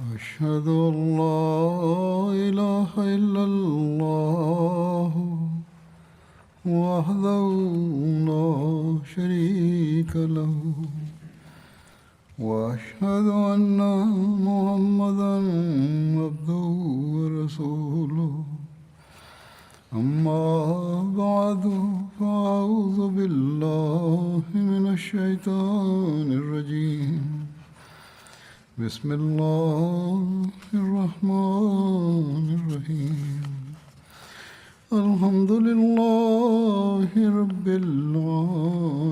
أشهد أن لا إله إلا الله وحده لا شريك له وأشهد أن محمدا عبده ورسوله أما بعد فأعوذ بالله من الشيطان الرجيم بسم الله الرحمن الرحيم الحمد لله رب العالمين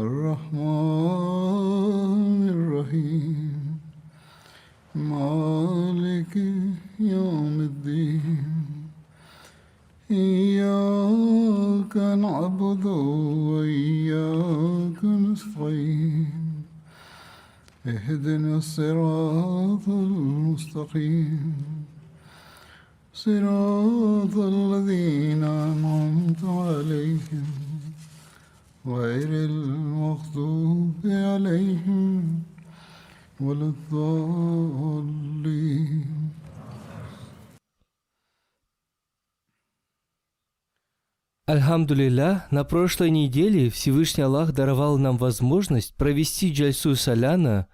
الرحمن الرحيم مالك يوم الدين إياك نعبد وإياك نستعين اهدنا الصراط المستقيم صراط الذين أنعمت عليهم غير المغضوب عليهم ولا الضالين. Альхамдулиллах, на прошлой неделе Всевышний Аллах даровал нам возможность провести Джальсу Саляна,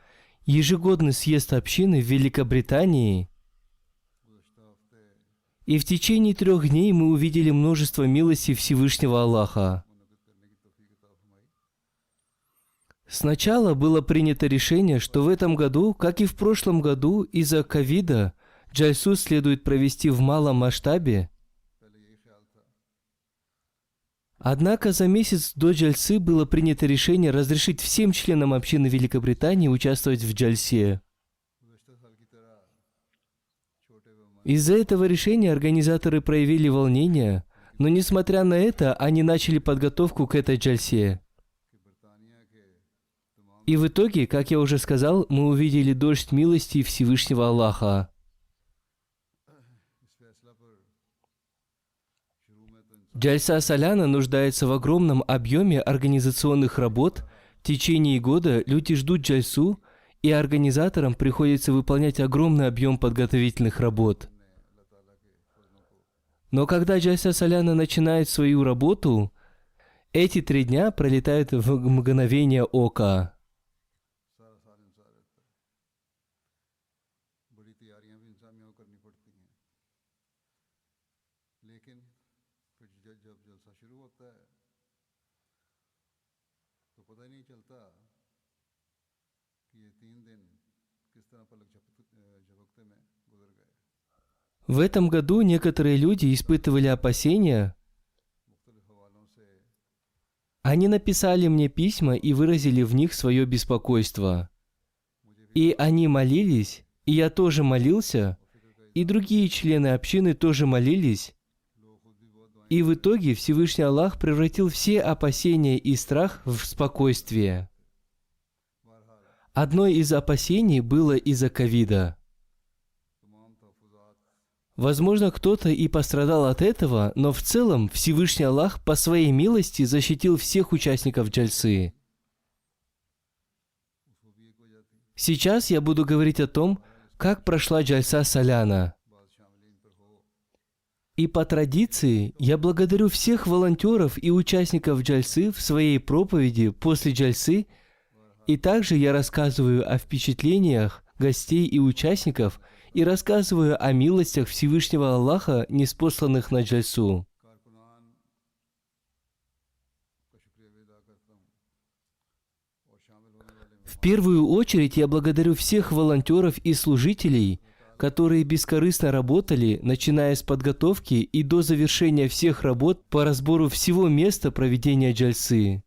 ежегодный съезд общины в Великобритании. И в течение 3 дней мы увидели множество милостей Всевышнего Аллаха. Сначала было принято решение, что в этом году, как и в прошлом году, из-за ковида Джальсу следует провести в малом масштабе. Однако за месяц до Джальсы было принято решение разрешить всем членам общины Великобритании участвовать в Джальсе. Из-за этого решения организаторы проявили волнение, но несмотря на это, они начали подготовку к этой Джальсе. И в итоге, как я уже сказал, мы увидели дождь милости Всевышнего Аллаха. Джальса Саляна нуждается в огромном объеме организационных работ. В течение года люди ждут Джальсу, и организаторам приходится выполнять огромный объем подготовительных работ. Но когда Джальса Саляна начинает свою работу, эти 3 дня пролетают в мгновение ока. В этом году некоторые люди испытывали опасения. Они написали мне письма и выразили в них свое беспокойство. И они молились, и я тоже молился, и другие члены общины тоже молились. И в итоге Всевышний Аллах превратил все опасения и страх в спокойствие. Одно из опасений было из-за ковида. Возможно, кто-то и пострадал от этого, но в целом Всевышний Аллах по своей милости защитил всех участников Джальсы. Сейчас я буду говорить о том, как прошла Джальса Саляна. И по традиции я благодарю всех волонтеров и участников Джальсы в своей проповеди после Джальсы, и также я рассказываю о впечатлениях гостей и участников, и рассказываю о милостях Всевышнего Аллаха, ниспосланных на Джальсу. В первую очередь я благодарю всех волонтеров и служителей, которые бескорыстно работали, начиная с подготовки и до завершения всех работ по разбору всего места проведения Джальсы.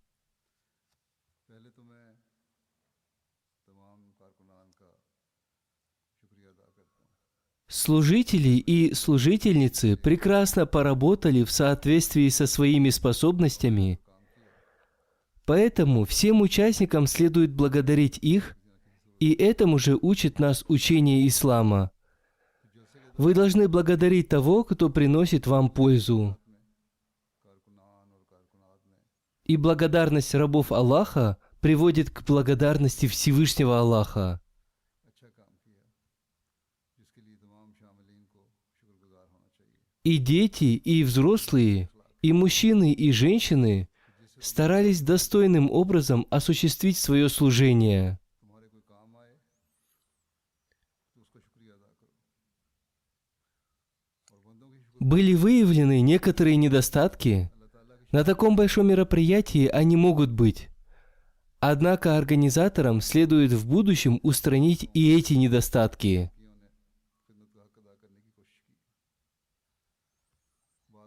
Служители и служительницы прекрасно поработали в соответствии со своими способностями, поэтому всем участникам следует благодарить их, и этому же учит нас учение ислама. Вы должны благодарить того, кто приносит вам пользу. И благодарность рабов Аллаха приводит к благодарности Всевышнего Аллаха. И дети, и взрослые, и мужчины, и женщины старались достойным образом осуществить свое служение. Были выявлены некоторые недостатки. На таком большом мероприятии они могут быть. Однако организаторам следует в будущем устранить и эти недостатки.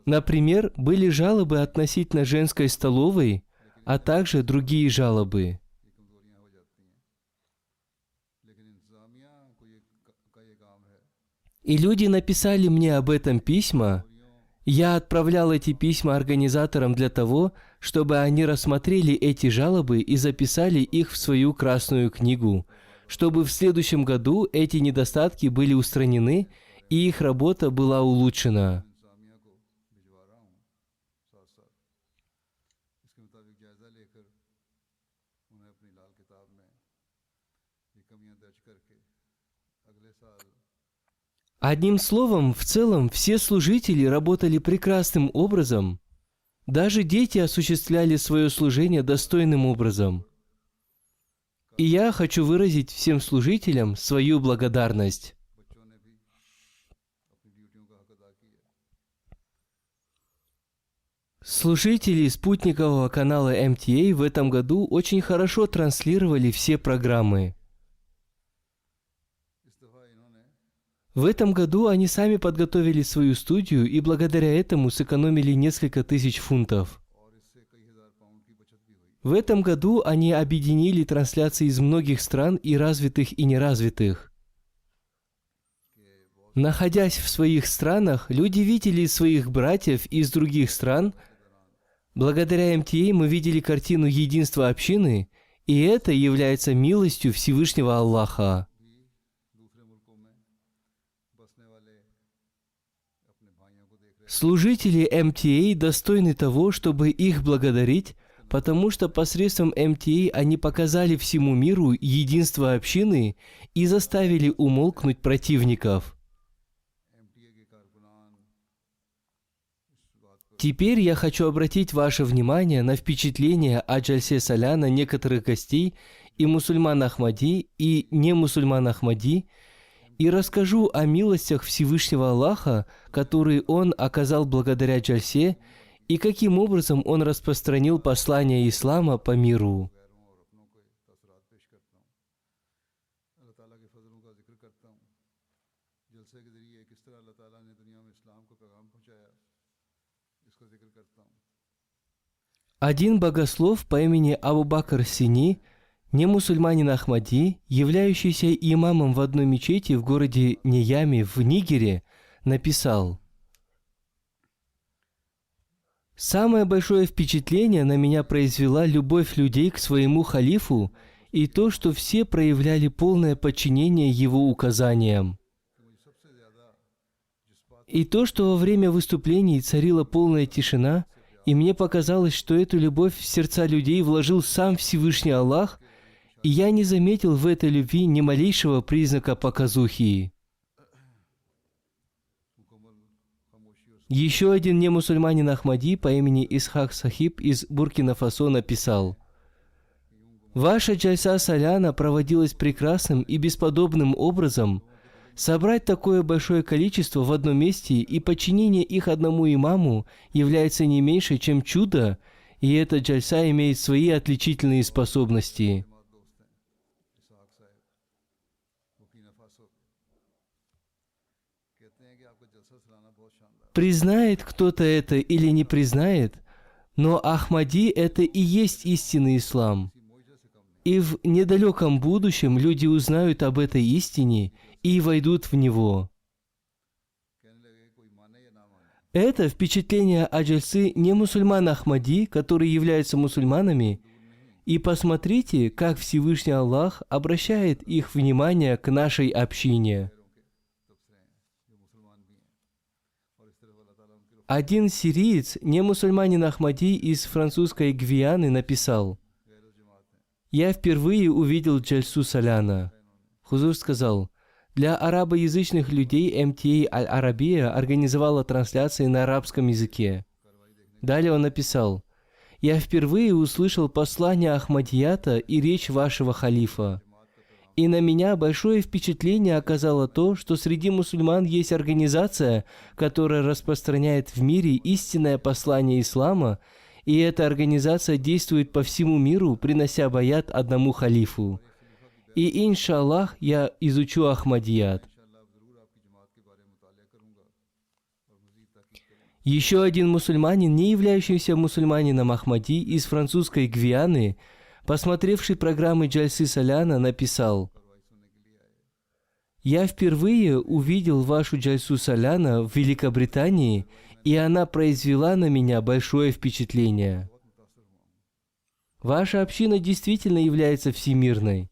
Например, были жалобы относительно женской столовой, а также другие жалобы. И люди написали мне об этом письма. Я отправлял эти письма организаторам для того, чтобы они рассмотрели эти жалобы и записали их в свою красную книгу, чтобы в следующем году эти недостатки были устранены и их работа была улучшена. Одним словом, в целом, все служители работали прекрасным образом. Даже дети осуществляли свое служение достойным образом. И я хочу выразить всем служителям свою благодарность. Служители спутникового канала MTA в этом году очень хорошо транслировали все программы. В этом году они сами подготовили свою студию и благодаря этому сэкономили несколько тысяч фунтов. В этом году они объединили трансляции из многих стран, и развитых, и неразвитых. Находясь в своих странах, люди видели своих братьев из других стран. Благодаря MTA мы видели картину единства общины, и это является милостью Всевышнего Аллаха. Служители MTA достойны того, чтобы их благодарить, потому что посредством MTA они показали всему миру единство общины и заставили умолкнуть противников. Теперь я хочу обратить ваше внимание на впечатление о Джальсе Саляна некоторых гостей и мусульман Ахмади, и не мусульман Ахмади, и расскажу о милостях Всевышнего Аллаха, которые Он оказал благодаря Джальсе, и каким образом Он распространил послание ислама по миру. Один богослов по имени Абу Бакр Сини, не мусульманин Ахмади, являющийся имамом в одной мечети в городе Ниями в Нигере, написал: «Самое большое впечатление на меня произвела любовь людей к своему халифу и то, что все проявляли полное подчинение его указаниям. И то, что во время выступлений царила полная тишина, и мне показалось, что эту любовь в сердца людей вложил сам Всевышний Аллах, и я не заметил в этой любви ни малейшего признака показухи». Еще один немусульманин Ахмади по имени Исхак Сахиб из Буркина-Фасо написал: «Ваша Джальса Саляна проводилась прекрасным и бесподобным образом. Собрать такое большое количество в одном месте и подчинение их одному имаму является не меньше, чем чудо, и эта Джальса имеет свои отличительные способности». Признает кто-то это или не признает, но Ахмади – это и есть истинный ислам. И в недалеком будущем люди узнают об этой истине и войдут в него. Это впечатление о Джальсе не мусульман Ахмади, которые являются мусульманами, и посмотрите, как Всевышний Аллах обращает их внимание к нашей общине. Один сириец, не мусульманин Ахмади из французской Гвианы, написал: «Я впервые увидел Джальсу Саляна». Хузур сказал: Для арабоязычных людей МТА Аль-Арабия организовала трансляции на арабском языке. Далее он написал: «Я впервые услышал послание Ахмадията и речь вашего халифа. И на меня большое впечатление оказало то, что среди мусульман есть организация, которая распространяет в мире истинное послание ислама, и эта организация действует по всему миру, принося баят одному халифу. И, иншаллах, я изучу Ахмадият». Еще один мусульманин, не являющийся мусульманином Ахмади, из французской Гвианы, посмотревший программы Джальсы Соляна, написал: «Я впервые увидел вашу Джальсу Соляна в Великобритании, и она произвела на меня большое впечатление. Ваша община действительно является всемирной.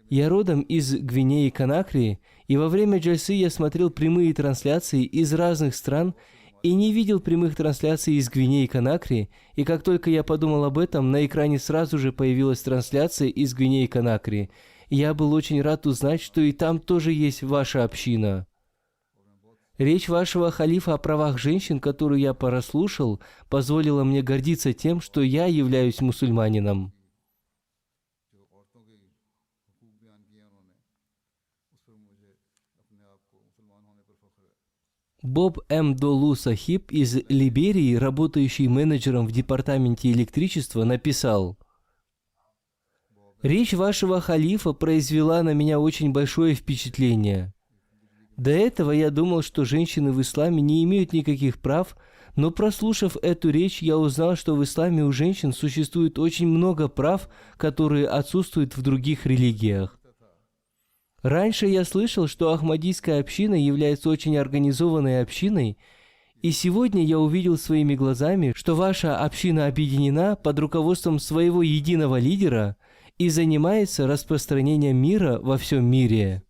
Я родом из Гвинеи Конакри, и во время Джальсы я смотрел прямые трансляции из разных стран и не видел прямых трансляций из Гвинеи Конакри, и как только я подумал об этом, на экране сразу же появилась трансляция из Гвинеи Конакри. Я был очень рад узнать, что и там тоже есть ваша община. Речь вашего халифа о правах женщин, которую я прослушал, позволила мне гордиться тем, что я являюсь мусульманином». Боб М. Долу Сахиб из Либерии, работающий менеджером в департаменте электричества, написал: «Речь вашего халифа произвела на меня очень большое впечатление. До этого я думал, что женщины в исламе не имеют никаких прав, но прослушав эту речь, я узнал, что в исламе у женщин существует очень много прав, которые отсутствуют в других религиях. Раньше я слышал, что Ахмадийская община является очень организованной общиной, и сегодня я увидел своими глазами, что ваша община объединена под руководством своего единого лидера и занимается распространением мира во всем мире».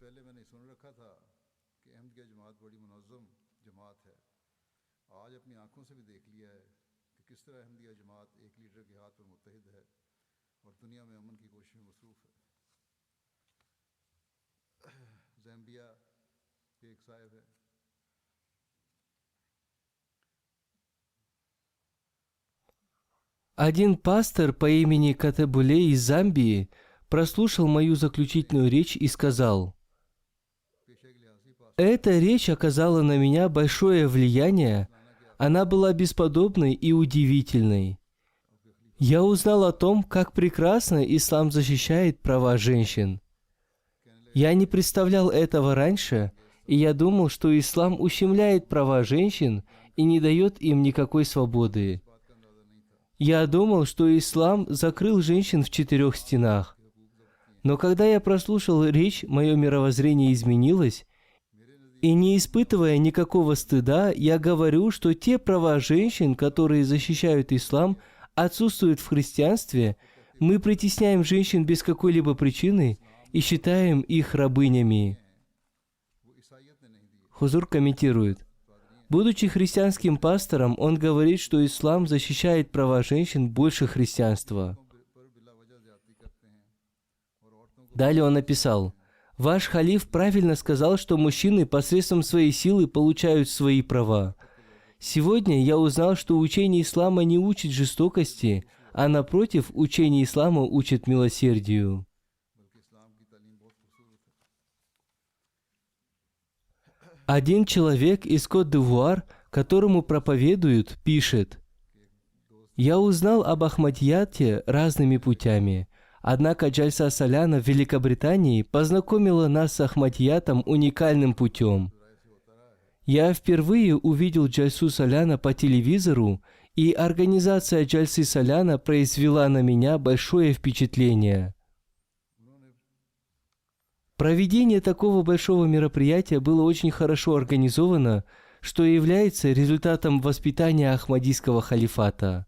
Один пастор по имени Катебуле из Замбии прослушал мою заключительную речь и сказал: «Эта речь оказала на меня большое влияние, она была бесподобной и удивительной. Я узнал о том, как прекрасно ислам защищает права женщин. Я не представлял этого раньше, и я думал, что ислам ущемляет права женщин и не дает им никакой свободы. Я думал, что ислам закрыл женщин в 4 стенах. Но когда я прослушал речь, мое мировоззрение изменилось, и не испытывая никакого стыда, я говорю, что те права женщин, которые защищают ислам, отсутствуют в христианстве. Мы притесняем женщин без какой-либо причины и считаем их рабынями». Хузур комментирует: «Будучи христианским пастором, он говорит, что ислам защищает права женщин больше христианства». Далее он написал: «Ваш халиф правильно сказал, что мужчины посредством своей силы получают свои права. Сегодня я узнал, что учение ислама не учит жестокости, а напротив, учение ислама учит милосердию». Один человек из Кот-д'Ивуар, которому проповедуют, пишет: «Я узнал об Ахмадияте разными путями, однако Джальса Соляна в Великобритании познакомила нас с Ахмадиятом уникальным путем. Я впервые увидел Джальсу Соляна по телевизору, и организация Джальсы Соляна произвела на меня большое впечатление. Проведение такого большого мероприятия было очень хорошо организовано, что является результатом воспитания Ахмадийского халифата.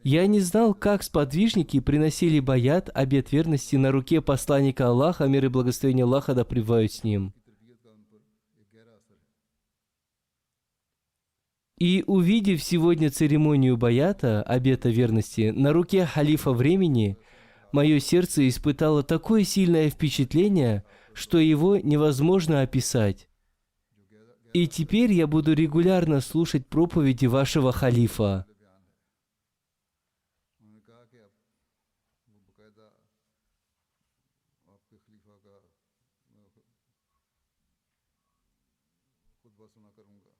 Я не знал, как сподвижники приносили баят, обет верности на руке посланника Аллаха, мир и благословение Аллаха да пребывают с ним. И увидев сегодня церемонию баята, обета верности, на руке халифа времени, мое сердце испытало такое сильное впечатление, что его невозможно описать. И теперь я буду регулярно слушать проповеди вашего халифа. उन्होंने कहा कि अब वो बाकायदा आपके खलीफा का खुतबा सुना करूँगा।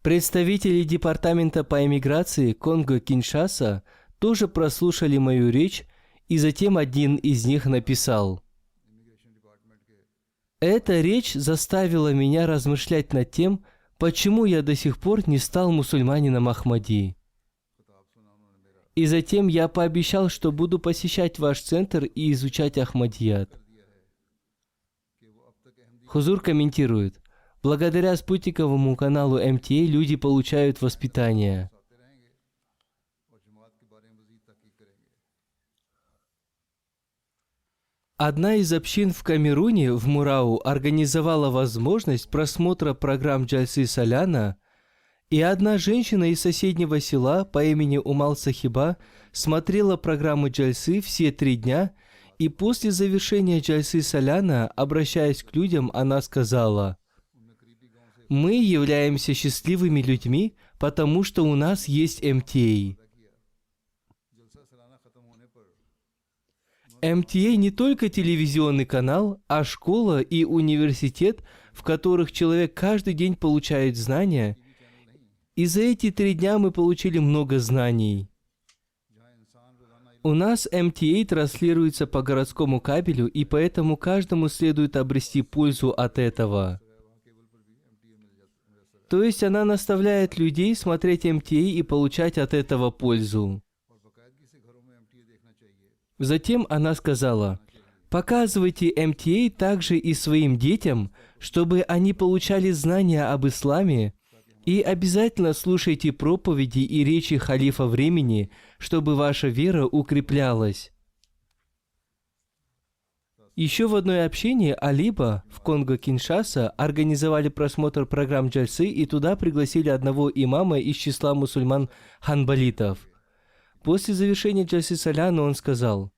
Представители департамента по эмиграции Конго-Киншаса тоже прослушали мою речь, и затем один из них написал: «Эта речь заставила меня размышлять над тем, почему я до сих пор не стал мусульманином Ахмади. И затем я пообещал, что буду посещать ваш центр и изучать Ахмадият». Хузур комментирует: благодаря спутниковому каналу МТА люди получают воспитание. Одна из общин в Камеруне, в Мурау, организовала возможность просмотра программ Джальсы Саляна, и одна женщина из соседнего села по имени Умал Сахиба смотрела программы Джальсы все 3 дня, и после завершения Джальсы Саляна, обращаясь к людям, она сказала: «Мы являемся счастливыми людьми, потому что у нас есть МТА». МТА не только телевизионный канал, а школа и университет, в которых человек каждый день получает знания. И за эти 3 дня мы получили много знаний. У нас МТА транслируется по городскому кабелю, и поэтому каждому следует обрести пользу от этого. То есть она наставляет людей смотреть МТА и получать от этого пользу. Затем она сказала: «Показывайте МТА также и своим детям, чтобы они получали знания об исламе, и обязательно слушайте проповеди и речи халифа времени, чтобы ваша вера укреплялась». Еще в одной общине Алиба в Конго-Киншаса организовали просмотр программ Джальсы, и туда пригласили одного имама из числа мусульман-ханбалитов. После завершения Джальсы Саляна он сказал: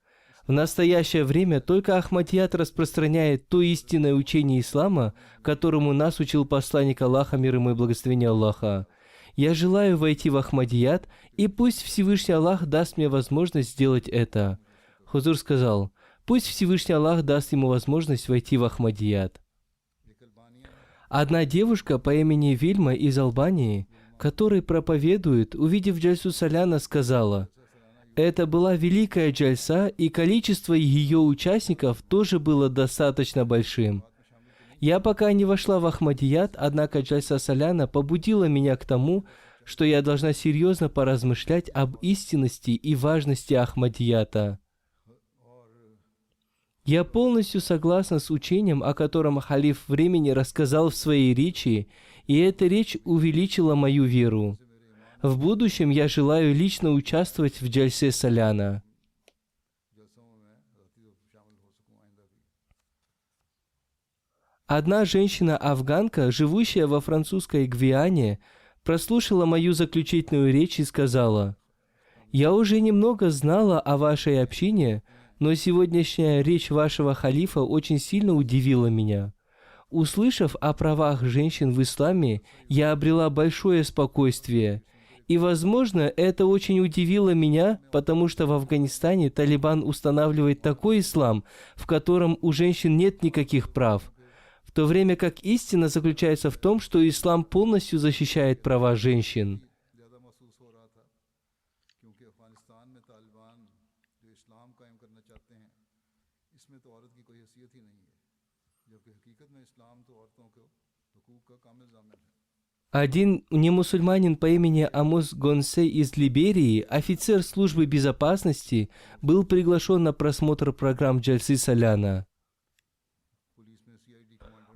«В настоящее время только Ахмадият распространяет то истинное учение ислама, которому нас учил посланник Аллаха, мир ему и благословение Аллаха. Я желаю войти в Ахмадият, и пусть Всевышний Аллах даст мне возможность сделать это». Хузур сказал: «Пусть Всевышний Аллах даст ему возможность войти в Ахмадият». Одна девушка по имени Вильма из Албании, которая проповедует, увидев Джальсу Саляна, сказала: «Это была великая джальса, и количество ее участников тоже было достаточно большим. Я пока не вошла в Ахмадият, однако Джальса Саляна побудила меня к тому, что я должна серьезно поразмышлять об истинности и важности Ахмадията. Я полностью согласна с учением, о котором халиф времени рассказал в своей речи, и эта речь увеличила мою веру. В будущем я желаю лично участвовать в Джальсе Саляна». Одна женщина-афганка, живущая во французской Гвиане, прослушала мою заключительную речь и сказала: «Я уже немного знала о вашей общине, но сегодняшняя речь вашего халифа очень сильно удивила меня. Услышав о правах женщин в исламе, я обрела большое спокойствие. И, возможно, это очень удивило меня, потому что в Афганистане Талибан устанавливает такой ислам, в котором у женщин нет никаких прав, в то время как истина заключается в том, что ислам полностью защищает права женщин». Один немусульманин по имени Амус Гонсе из Либерии, офицер службы безопасности, был приглашен на просмотр программ Джальсы Саляна.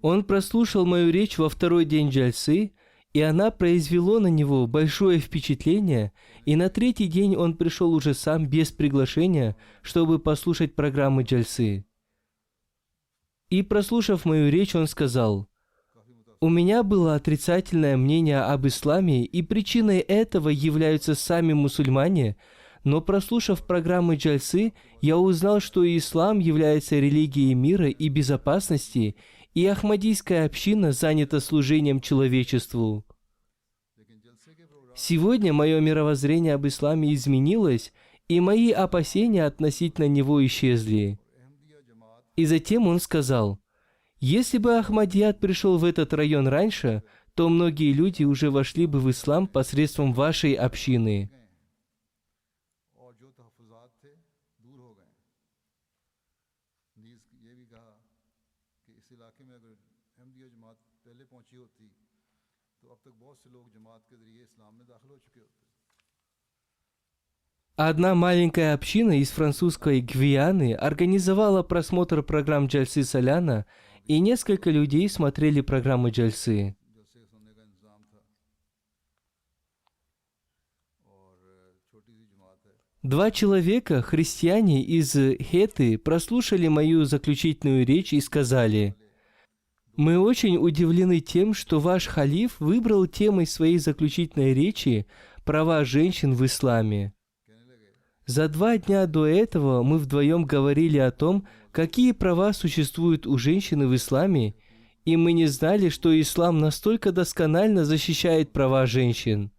Он прослушал мою речь во 2-й день Джальсы, и она произвела на него большое впечатление, и на 3-й день он пришел уже сам без приглашения, чтобы послушать программы Джальсы. И, прослушав мою речь, он сказал: «У меня было отрицательное мнение об исламе, и причиной этого являются сами мусульмане, Но прослушав программы джальсы, я узнал, что ислам является религией мира и безопасности, и ахмадийская община занята служением человечеству. Сегодня мое мировоззрение об исламе изменилось, и мои опасения относительно него исчезли. И затем он сказал: если бы Ахмадият пришел в этот район раньше, то многие люди уже вошли бы в ислам посредством вашей общины. Одна маленькая община из французской Гвианы организовала просмотр программ Джальсы Соляна, и несколько людей смотрели программы Джальсы. 2 человека, христиане из Хеты, прослушали мою заключительную речь и сказали: «Мы очень удивлены тем, что ваш халиф выбрал темой своей заключительной речи права женщин в исламе. За 2 дня до этого мы вдвоем говорили о том, какие права существуют у женщины в исламе, и мы не знали, что ислам настолько досконально защищает права женщин.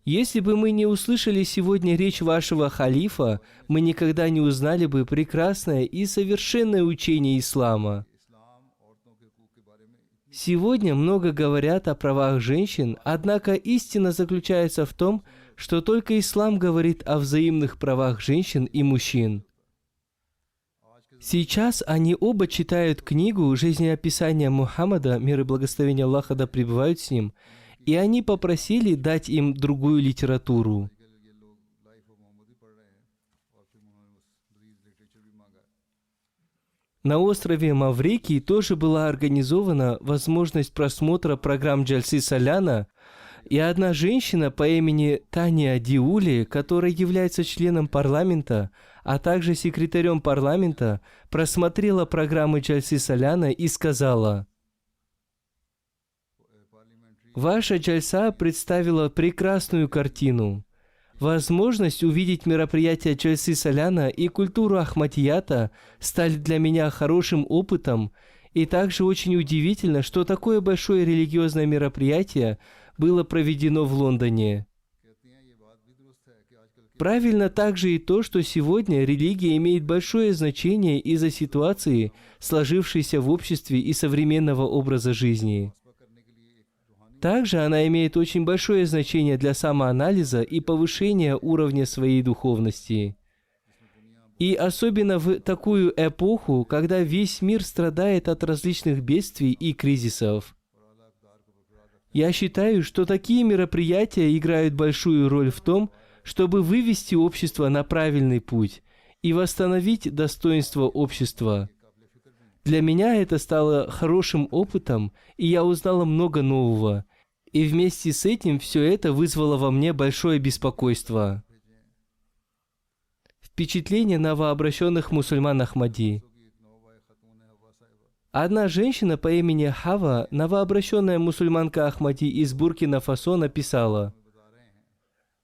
Если бы мы не услышали сегодня речь вашего халифа, мы никогда не узнали бы прекрасное и совершенное учение ислама. Сегодня много говорят о правах женщин, однако истина заключается в том, что только ислам говорит о взаимных правах женщин и мужчин. Сейчас они оба читают книгу «Жизнеописание Мухаммада, мир и благословение Аллаха да пребывают с ним», и они попросили дать им другую литературу. На острове Маврикий тоже была организована возможность просмотра программ Джальсы Соляна, и одна женщина по имени Таня Диули, которая является членом парламента, а также секретарем парламента, просмотрела программы Джальсы Соляна и сказала: «Ваша джальса представила прекрасную картину. Возможность увидеть мероприятия Джальсы Соляна и культуру Ахмадията стали для меня хорошим опытом, и также очень удивительно, что такое большое религиозное мероприятие было проведено в Лондоне. Правильно также и то, что сегодня религия имеет большое значение из-за ситуации, сложившейся в обществе и современного образа жизни. Также она имеет очень большое значение для самоанализа и повышения уровня своей духовности. И особенно в такую эпоху, когда весь мир страдает от различных бедствий и кризисов. Я считаю, что такие мероприятия играют большую роль в том, чтобы вывести общество на правильный путь и восстановить достоинство общества. Для меня это стало хорошим опытом, и я узнала много нового. И вместе с этим все это вызвало во мне большое беспокойство. Впечатление новообращенных мусульман Ахмади. Одна женщина по имени Хава, новообращенная мусульманка Ахмади из Буркина-Фасо, написала: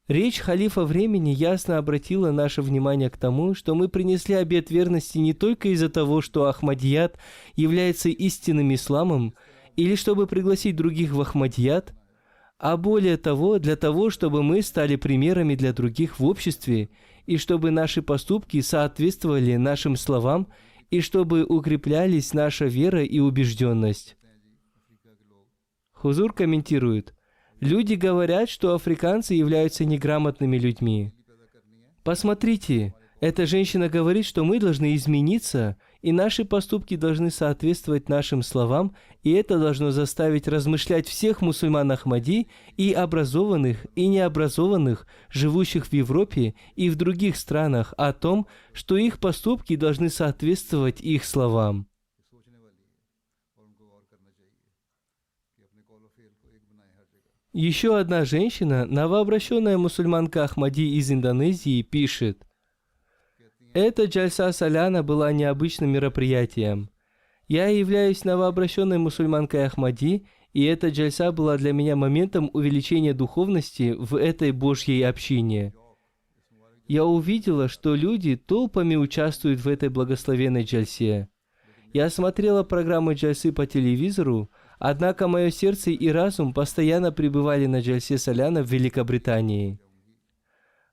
«Речь халифа времени ясно обратила наше внимание к тому, что мы принесли обет верности не только из-за того, что Ахмадият является истинным исламом, или чтобы пригласить других в Ахмадият, а более того, для того, чтобы мы стали примерами для других в обществе, и чтобы наши поступки соответствовали нашим словам, и чтобы укреплялись наша вера и убежденность». Хузур комментирует: «Люди говорят, что африканцы являются неграмотными людьми. Посмотрите, эта женщина говорит, что мы должны измениться, и наши поступки должны соответствовать нашим словам, и это должно заставить размышлять всех мусульман Ахмади, и образованных, и необразованных, живущих в Европе и в других странах, о том, что их поступки должны соответствовать их словам». Еще одна женщина, новообращенная мусульманка Ахмади из Индонезии, пишет: «Эта Джальса Соляна была необычным мероприятием. Я являюсь новообращенной мусульманкой Ахмади, и эта джальса была для меня моментом увеличения духовности в этой Божьей общине. я увидела, что люди толпами участвуют в этой благословенной джальсе. Я смотрела программы джальсы по телевизору, однако мое сердце и разум постоянно пребывали на джальсе Соляна в Великобритании.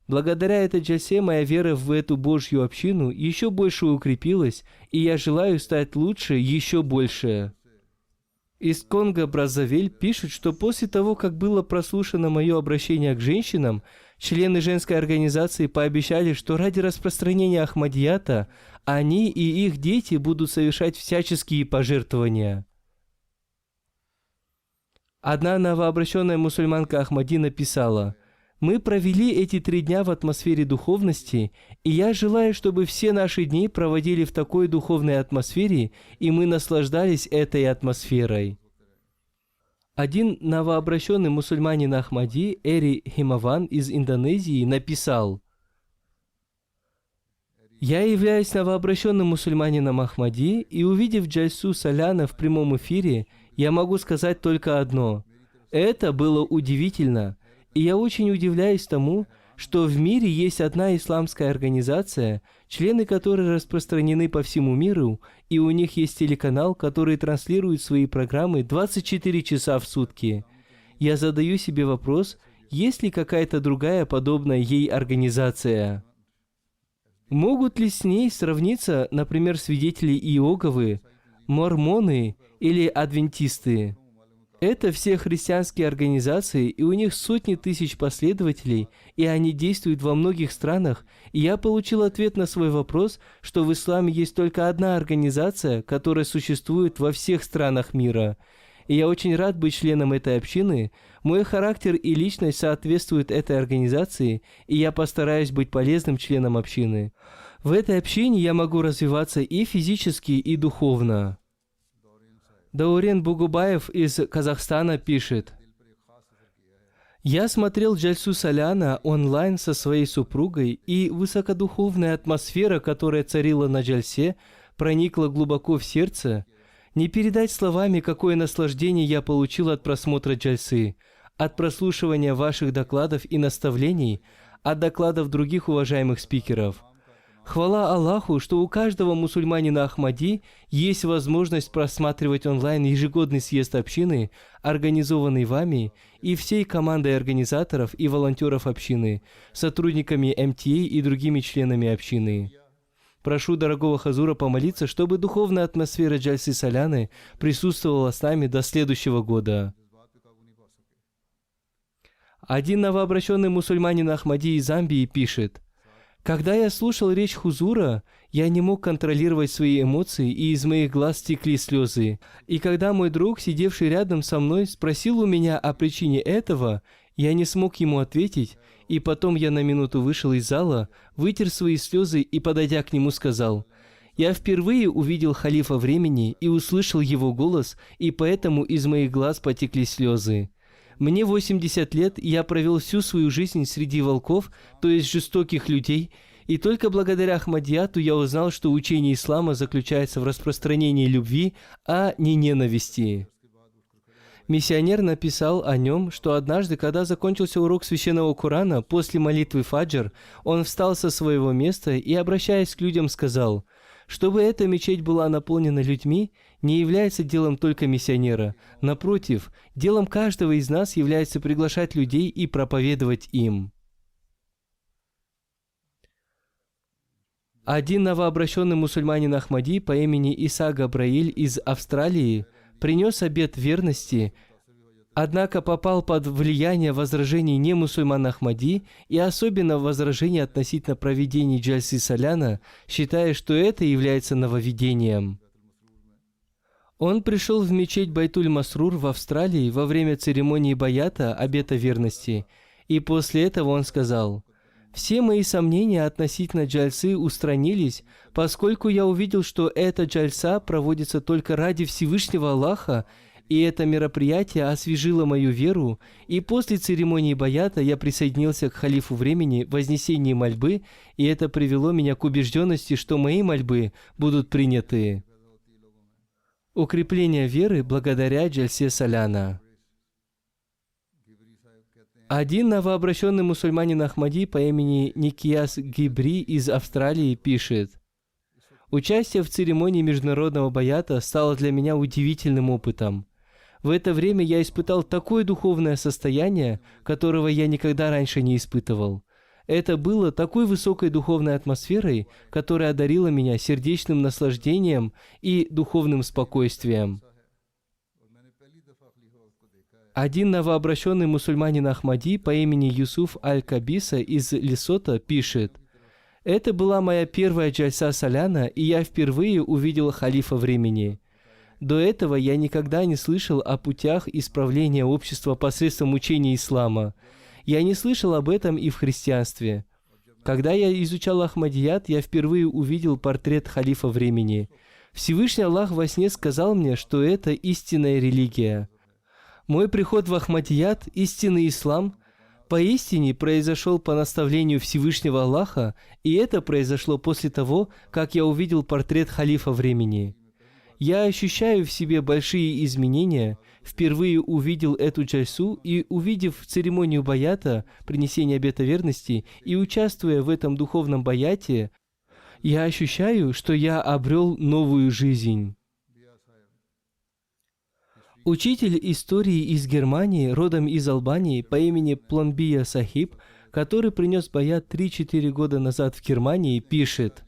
Благодаря этой джальсе моя вера в эту Божью общину еще больше укрепилась, и я желаю стать лучше еще больше. Из Конго-Браззавиль пишут, что после того, как было прослушано мое обращение к женщинам, члены женской организации пообещали, что ради распространения Ахмадията они и их дети будут совершать всяческие пожертвования. Одна новообращенная мусульманка Ахмади написала: «Мы провели эти 3 дня в атмосфере духовности, и я желаю, чтобы все наши дни проводили в такой духовной атмосфере, и мы наслаждались этой атмосферой». Один новообращенный мусульманин Ахмади, Эри Химаван из Индонезии, написал: «Я являюсь новообращенным мусульманином Ахмади, и увидев джальсу Соляна в прямом эфире, я могу сказать только одно. Это было удивительно. И я очень удивляюсь тому, что в мире есть одна исламская организация, члены которой распространены по всему миру, и у них есть телеканал, который транслирует свои программы 24 часа в сутки. Я задаю себе вопрос, есть ли какая-то другая подобная ей организация? Могут ли с ней сравниться, например, свидетели Иеговы, мормоны или адвентисты? Это все христианские организации, и у них сотни тысяч последователей, и они действуют во многих странах, и я получил ответ на свой вопрос, что в исламе есть только одна организация, которая существует во всех странах мира. И я очень рад быть членом этой общины, мой характер и личность соответствуют этой организации, и я постараюсь быть полезным членом общины. В этой общине я могу развиваться и физически, и духовно. Даурен Бугубаев из Казахстана пишет: «Я смотрел джальсу Соляна онлайн со своей супругой, и высокодуховная атмосфера, которая царила на джальсе, проникла глубоко в сердце. Не передать словами, какое наслаждение я получил от просмотра джальсы, от прослушивания ваших докладов и наставлений, от докладов других уважаемых спикеров. Хвала Аллаху, что у каждого мусульманина Ахмади есть возможность просматривать онлайн ежегодный съезд общины, организованный вами и всей командой организаторов и волонтеров общины, сотрудниками МТА и другими членами общины. Прошу дорогого Хазура помолиться, чтобы духовная атмосфера джальсы Соляны присутствовала с нами до следующего года». Один новообращенный мусульманин Ахмади из Замбии пишет: «Когда я слушал речь Хузура, я не мог контролировать свои эмоции, и из моих глаз текли слезы. И когда мой друг, сидевший рядом со мной, спросил у меня о причине этого, я не смог ему ответить, и потом я на минуту вышел из зала, вытер свои слезы и, подойдя к нему, сказал: «Я впервые увидел халифа времени и услышал его голос, и поэтому из моих глаз потекли слезы. Мне 80 лет, и я провел всю свою жизнь среди волков, то есть жестоких людей, и только благодаря Ахмадияту я узнал, что учение ислама заключается в распространении любви, а не ненависти». Миссионер написал о нем, что однажды, когда закончился урок священного Корана, после молитвы фаджр, он встал со своего места и, обращаясь к людям, сказал: «Чтобы эта мечеть была наполнена людьми, не является делом только миссионера. Напротив, делом каждого из нас является приглашать людей и проповедовать им». Один новообращенный мусульманин Ахмади по имени Иса Габраиль из Австралии принес обет верности, однако попал под влияние возражений немусульман Ахмади и особенно возражений относительно проведения джальсы Соляна, считая, что это является нововведением. Он пришел в мечеть Байтуль-Масрур в Австралии во время церемонии баята, обета верности, и после этого он сказал: «Все мои сомнения относительно джальсы устранились, поскольку я увидел, что эта джальса проводится только ради Всевышнего Аллаха, и это мероприятие освежило мою веру, и после церемонии баята я присоединился к халифу времени в вознесении мольбы, и это привело меня к убежденности, что мои мольбы будут приняты». Укрепление веры благодаря джальсе Соляна. Один новообращенный мусульманин Ахмади по имени Никияс Гибри из Австралии пишет: «Участие в церемонии международного баята стало для меня удивительным опытом. В это время я испытал такое духовное состояние, которого я никогда раньше не испытывал. Это было такой высокой духовной атмосферой, которая одарила меня сердечным наслаждением и духовным спокойствием». Один новообращенный мусульманин Ахмади по имени Юсуф Аль-Кабиса из Лесото пишет: «Это была моя первая джальса саляна, и я впервые увидел халифа времени. До этого я никогда не слышал о путях исправления общества посредством учения ислама. Я не слышал об этом и в христианстве. Когда я изучал Ахмадият, я впервые увидел портрет халифа времени. Всевышний Аллах во сне сказал мне, что это истинная религия. Мой приход в Ахмадият, истинный ислам, поистине произошел по наставлению Всевышнего Аллаха, и это произошло после того, как я увидел портрет халифа времени. Я ощущаю в себе большие изменения, впервые увидел эту джальсу и, увидев церемонию баята, принесения обета верности, и участвуя в этом духовном баяте, я ощущаю, что я обрел новую жизнь». Учитель истории из Германии, родом из Албании, по имени Пломбия Сахиб, который принес баят 3-4 года назад в Германии, пишет: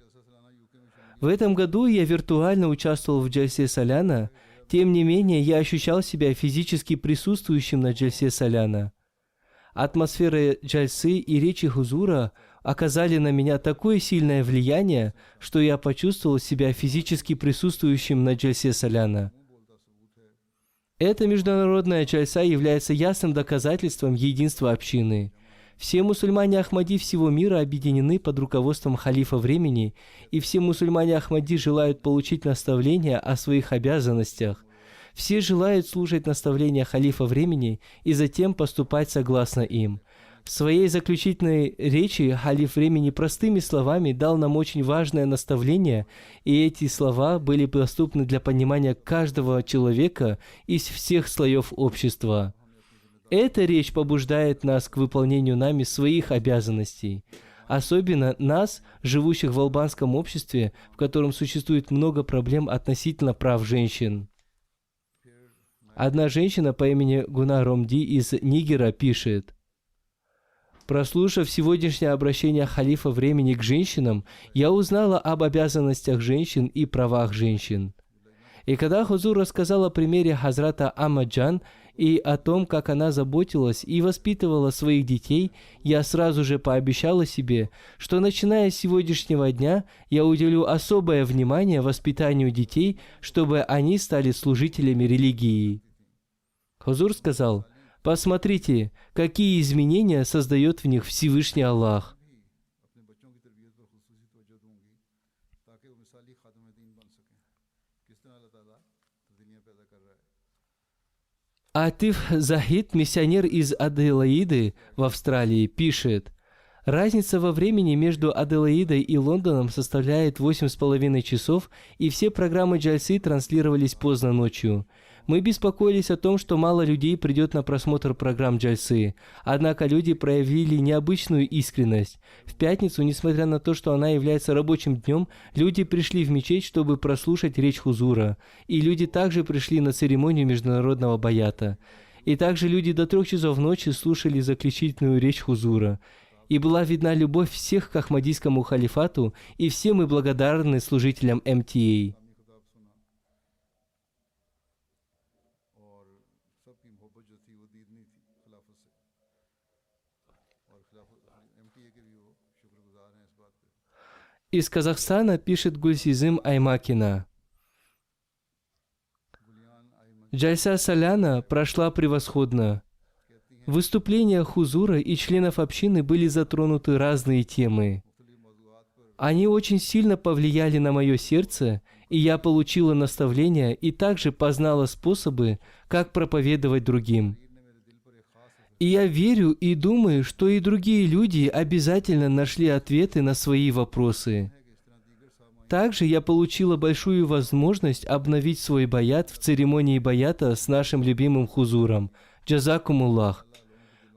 «В этом году я виртуально участвовал в джальсе Саляна, тем не менее я ощущал себя физически присутствующим на джальсе Саляна. Атмосфера джальсы и речи Хузура оказали на меня такое сильное влияние, что я почувствовал себя физически присутствующим на джальсе Саляна. Эта международная джальса является ясным доказательством единства общины. Все мусульмане Ахмади всего мира объединены под руководством халифа времени, и все мусульмане Ахмади желают получить наставления о своих обязанностях. Все желают слушать наставления халифа времени и затем поступать согласно им. В своей заключительной речи халиф времени простыми словами дал нам очень важное наставление, и эти слова были доступны для понимания каждого человека из всех слоев общества. Эта речь побуждает нас к выполнению нами своих обязанностей, особенно нас, живущих в албанском обществе, в котором существует много проблем относительно прав женщин». Одна женщина по имени Гуна Ромди из Нигера пишет: «Прослушав сегодняшнее обращение халифа времени к женщинам, я узнала об обязанностях женщин и правах женщин. И когда Хузур рассказал о примере Хазрата Амаджан и о том, как она заботилась и воспитывала своих детей, я сразу же пообещала себе, что начиная с сегодняшнего дня я уделю особое внимание воспитанию детей, чтобы они стали служителями религии». Хузур сказал: «Посмотрите, какие изменения создает в них Всевышний Аллах». Атиф Захид, миссионер из Аделаиды в Австралии, пишет: «Разница во времени между Аделаидой и Лондоном составляет 8,5 часов, и все программы джальсы транслировались поздно ночью. Мы беспокоились о том, что мало людей придет на просмотр программ джальсы, однако люди проявили необычную искренность. В пятницу, несмотря на то, что она является рабочим днем, люди пришли в мечеть, чтобы прослушать речь Хузура, и люди также пришли на церемонию международного баята. И также люди до 3 часов ночи слушали заключительную речь Хузура. И была видна любовь всех к Ахмадийскому халифату, и все мы благодарны служителям МТА». Из Казахстана пишет Гульсизым Аймакина: «Джальса Саляна прошла превосходно. В выступлениях Хузура и членов общины были затронуты разные темы. Они очень сильно повлияли на мое сердце, и я получила наставления и также познала способы, как проповедовать другим. И я верю и думаю, что и другие люди обязательно нашли ответы на свои вопросы. Также я получила большую возможность обновить свой баят в церемонии баята с нашим любимым Хузуром. Джазакумуллах.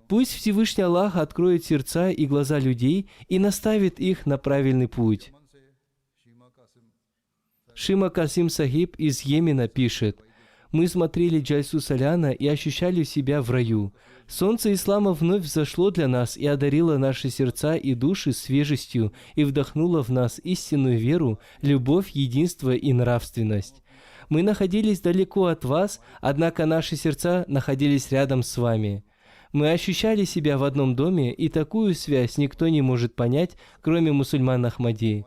Пусть Всевышний Аллах откроет сердца и глаза людей и наставит их на правильный путь. Шима Касим Сахиб из Йемена пишет: «Мы смотрели Джальсу Саляна и ощущали себя в раю. Солнце ислама вновь взошло для нас и одарило наши сердца и души свежестью и вдохнуло в нас истинную веру, любовь, единство и нравственность. Мы находились далеко от вас, однако наши сердца находились рядом с вами. Мы ощущали себя в одном доме, и такую связь никто не может понять, кроме мусульман Ахмади.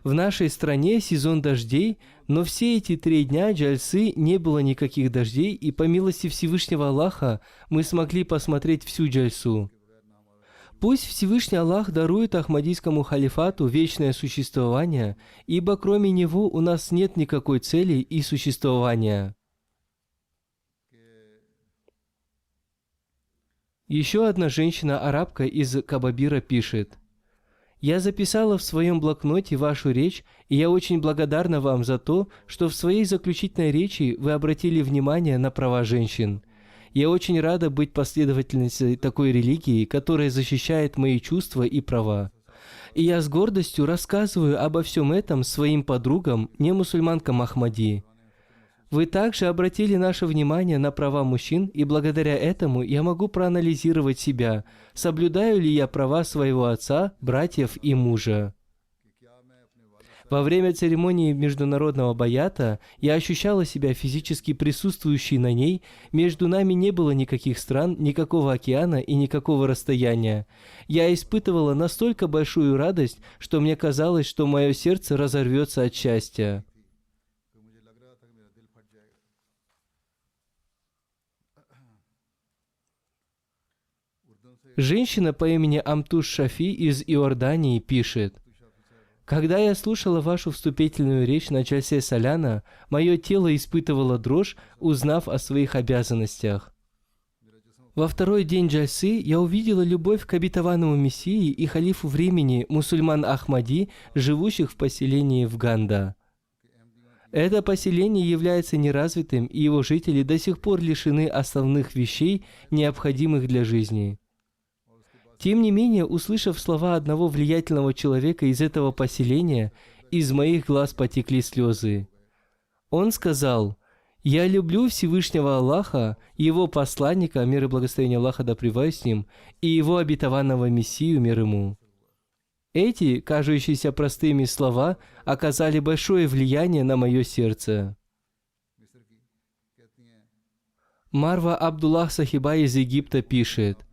В нашей стране сезон дождей, но все эти 3 дня джальсы не было никаких дождей, и по милости Всевышнего Аллаха мы смогли посмотреть всю джальсу. Пусть Всевышний Аллах дарует Ахмадийскому халифату вечное существование, ибо кроме него у нас нет никакой цели и существования». Еще одна женщина-арабка из Кабабира пишет: «Я записала в своем блокноте вашу речь, и я очень благодарна вам за то, что в своей заключительной речи вы обратили внимание на права женщин. Я очень рада быть последовательницей такой религии, которая защищает мои чувства и права. И я с гордостью рассказываю обо всем этом своим подругам, не мусульманкам Ахмади. Вы также обратили наше внимание на права мужчин, и благодаря этому я могу проанализировать себя, соблюдаю ли я права своего отца, братьев и мужа. Во время церемонии международного баята я ощущала себя физически присутствующей на ней, между нами не было никаких стран, никакого океана и никакого расстояния. Я испытывала настолько большую радость, что мне казалось, что мое сердце разорвется от счастья. Женщина по имени Амтуш Шафи из Иордании пишет: «Когда я слушала вашу вступительную речь на Джальсе Саляна, мое тело испытывало дрожь, узнав о своих обязанностях. Во второй день Джальсы я увидела любовь к обетованному Мессии и халифу времени мусульман Ахмади, живущих в поселении в Ганда. Это поселение является неразвитым, и его жители до сих пор лишены основных вещей, необходимых для жизни. Тем не менее, услышав слова одного влиятельного человека из этого поселения, из моих глаз потекли слезы. Он сказал: «Я люблю Всевышнего Аллаха, Его посланника, мир и благословение Аллаха да пребывает с ним, и Его обетованного Мессию, мир ему». Эти, кажущиеся простыми слова, оказали большое влияние на мое сердце. Марва Абдуллах Сахиба из Египта пишет: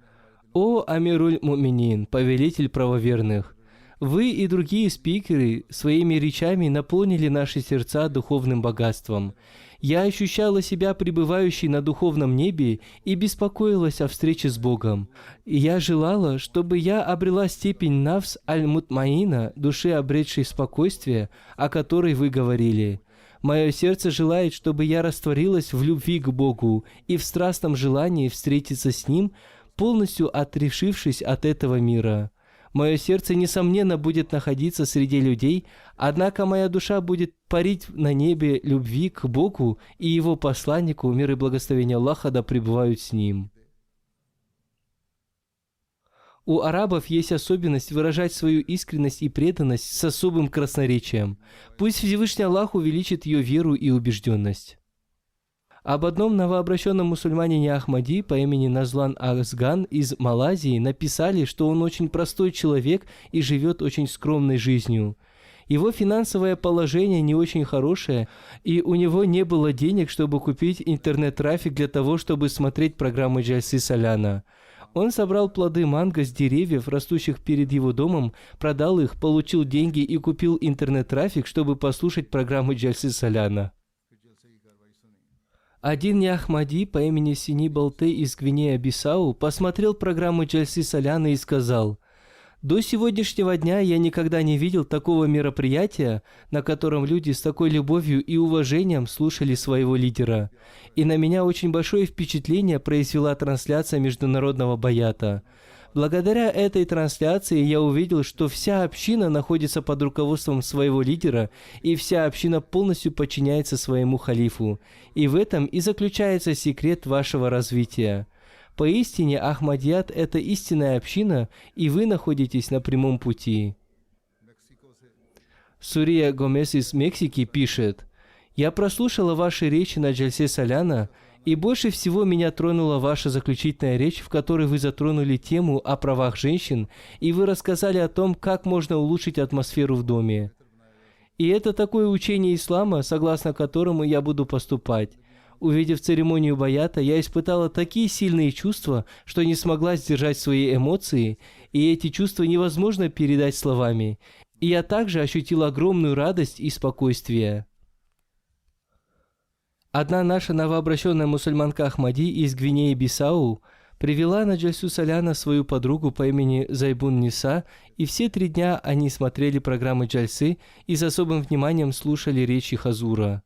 «О Амируль Муминин, повелитель правоверных! Вы и другие спикеры своими речами наполнили наши сердца духовным богатством. Я ощущала себя пребывающей на духовном небе и беспокоилась о встрече с Богом. И я желала, чтобы я обрела степень навс аль-мутмаина, души, обретшей спокойствие, о которой вы говорили. Мое сердце желает, чтобы я растворилась в любви к Богу и в страстном желании встретиться с Ним, полностью отрешившись от этого мира. Мое сердце, несомненно, будет находиться среди людей, однако моя душа будет парить на небе любви к Богу и Его посланнику, мир и благословение Аллаха да пребывают с Ним». У арабов есть особенность выражать свою искренность и преданность с особым красноречием. Пусть Всевышний Аллах увеличит ее веру и убежденность. Об одном новообращенном мусульманине Ахмади по имени Назлан Азган из Малайзии написали, что он очень простой человек и живет очень скромной жизнью. Его финансовое положение не очень хорошее, и у него не было денег, чтобы купить интернет-трафик для того, чтобы смотреть программы Джальсы Саляна. Он собрал плоды манго с деревьев, растущих перед его домом, продал их, получил деньги и купил интернет-трафик, чтобы послушать программы Джальсы Саляна. Один неахмади по имени Сини Балте из Гвинея-Бисау посмотрел программу Джальсы Саляна и сказал: «До сегодняшнего дня я никогда не видел такого мероприятия, на котором люди с такой любовью и уважением слушали своего лидера. И на меня очень большое впечатление произвела трансляция международного баята. Благодаря этой трансляции я увидел, что вся община находится под руководством своего лидера, и вся община полностью подчиняется своему халифу. И в этом и заключается секрет вашего развития. Поистине, Ахмадият – это истинная община, и вы находитесь на прямом пути. Сурия Гомес из Мексики пишет: «Я прослушала ваши речи на Джальсе Соляна, и больше всего меня тронула ваша заключительная речь, в которой вы затронули тему о правах женщин, и вы рассказали о том, как можно улучшить атмосферу в доме. И это такое учение ислама, согласно которому я буду поступать. Увидев церемонию баята, я испытала такие сильные чувства, что не смогла сдержать свои эмоции, и эти чувства невозможно передать словами. И я также ощутила огромную радость и спокойствие». Одна наша новообращенная мусульманка Ахмади из Гвинеи-Бисау привела на Джальсу Соляна свою подругу по имени Зайбун Ниса, и все 3 дня они смотрели программы Джальсы и с особым вниманием слушали речи Хазура.